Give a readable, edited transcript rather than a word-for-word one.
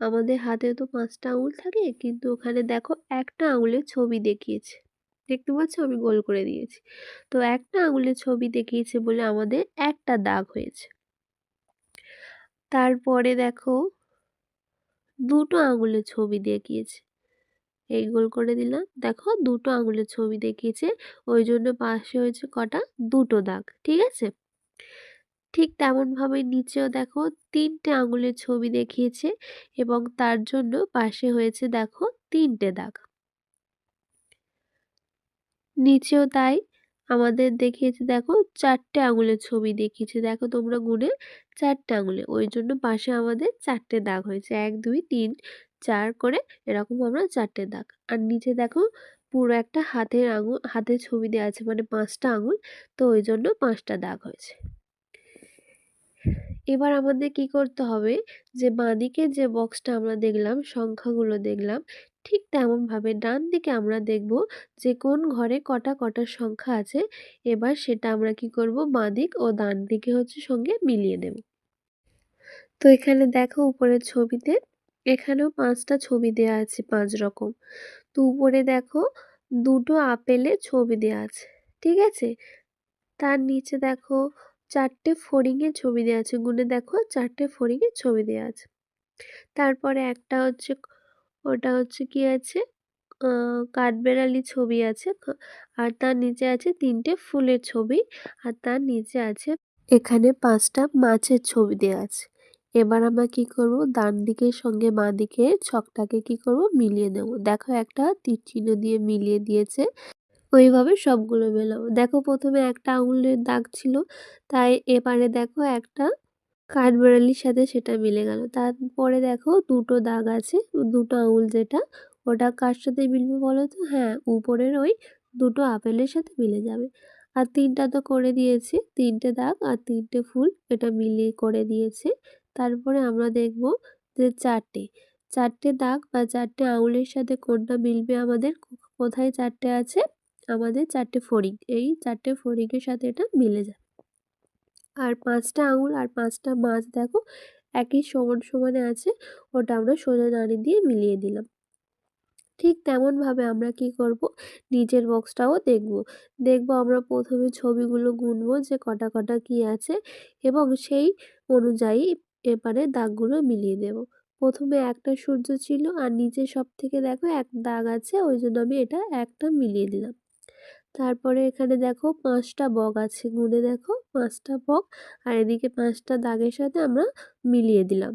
আমাদের হাতে তো ৫টা আঙুল থাকে, কিন্তু ওখানে দেখো একটা আঙুলের ছবি দেখিয়েছে। দেখতে পাচ্ছ আমি গোল করে দিয়েছি। তো একটা আঙুলের ছবি দেখিয়েছে বলে আমাদের একটা দাগ হয়েছে। তারপরে দেখো দুটো আঙুলের ছবি দেখিয়েছে। এই গোল করে দিলাম, দেখো দুটো আঙুলের ছবি দেখিয়েছে, ওই জন্য পাশে হয়েছে কটা, দুটো দাগ। ঠিক আছে, ঠিক তেমনভাবে নিচেও দেখো 3টে আঙুলের ছবি দেখিয়েছে এবং তার জন্য পাশে হয়েছে দেখো 3টে দাগ। নিচেও তাই, আমাদের দেখিয়েছে দেখো 4টে আঙুলের ছবি দেখিয়েছে, দেখো তোমরা গুনে 4টে আঙুলে, ওই জন্য পাশে আমাদের 4টে দাগ হয়েছে, 1 2 3 4 করে এরকম আমরা 4টে দাগ। আর নিচে দেখো পুরো একটা হাতের আঙুল, হাতের ছবি দেওয়া আছে, মানে 5টা আঙুল, তো ওই জন্য 5টা দাগ হয়েছে। এবার আমাদের কি করতে হবে, যে বাঁদিকের যে বক্সটা আমরা দেখলাম, সংখ্যাগুলো দেখলাম, ঠিক তেমনভাবে ডান দিকে আমরা দেখব যে কোন ঘরে কটা কটা সংখ্যা আছে। এবার সেটা আমরা কি করব, বাঁদিক ও ডান দিকে হচ্ছে সঙ্গে মিলিয়ে দেব। তো এখানে দেখো উপরের ছবিতে এখানেও 5টা ছবি দেওয়া আছে 5 রকম। তো উপরে দেখো দুটো আপেলের ছবি দেওয়া আছে। ঠিক আছে, তার নিচে দেখো 4টে ফড়িংয়ের ছবি দেওয়া আছে, গুনে দেখো 4টে ফড়িংয়ের ছবি দেওয়া আছে। তারপরে একটা হচ্ছে, ওটা হচ্ছে কি আছে, কাঠবেড়ালি ছবি আছে, আর তার নিচে আছে 3টে ফুলের ছবি, আর তার নিচে আছে এখানে 5টা মাছের ছবি দেওয়া আছে। এবার আমরা কি করব, ডান দিকের সঙ্গে বাঁ দিকের ছকটাকে কি করব, মিলিয়ে দেব। দেখো একটা তীর চিহ্ন দিয়ে মিলিয়ে দিয়েছে, ওইভাবে সবগুলো মেলাবো। দেখো প্রথমে একটা আঙুলের দাগ ছিল, তাই এবারে দেখো একটা কাঠবেড়ালির সাথে সেটা মিলে গেল। তারপরে দেখো দুটো দাগ আছে, দুটো আঙুল যেটা, ওটা কার সাথে মিলবে বলো তো? হ্যাঁ, উপরের ওই দুটো আপেলের সাথে মিলে যাবে। আর 3টা তো করে দিয়েছি, 3টে দাগ আর 3টে ফুল, এটা মিলিয়ে করে দিয়েছে। তারপরে আমরা দেখব যে 4টে দাগ বা 4টে আঙুলের সাথে কোনটা মিলবে আমাদের, কোথায় 4টে আছে, আমাদের 4টে ফড়িং, এই 4টে ফড়িংয়ের সাথে এটা মিলে যায়। আর 5টা আঙুল আর 5টা মাছ দেখো একই সমান সমানে আছে, ওটা আমরা সোজা দাঁড়ি দিয়ে মিলিয়ে দিলাম। ঠিক তেমনভাবে আমরা কি করব, নিচের বক্সটাও দেখব আমরা প্রথমে ছবিগুলো গুনবো যে কটা কটা কি আছে, এবং সেই অনুযায়ী এবারে দাগগুলো মিলিয়ে দেব। প্রথমে একটা সূর্য ছিল আর নিচে সব থেকে দেখো এক দাগ আছে, ওই জন্য আমি এটা একটা মিলিয়ে দিলাম। তারপরে এখানে দেখো 5টা বক আছে, গুনে দেখো 5টা বক, আর এদিকে 5টা দাগের সাথে আমরা মিলিয়ে দিলাম।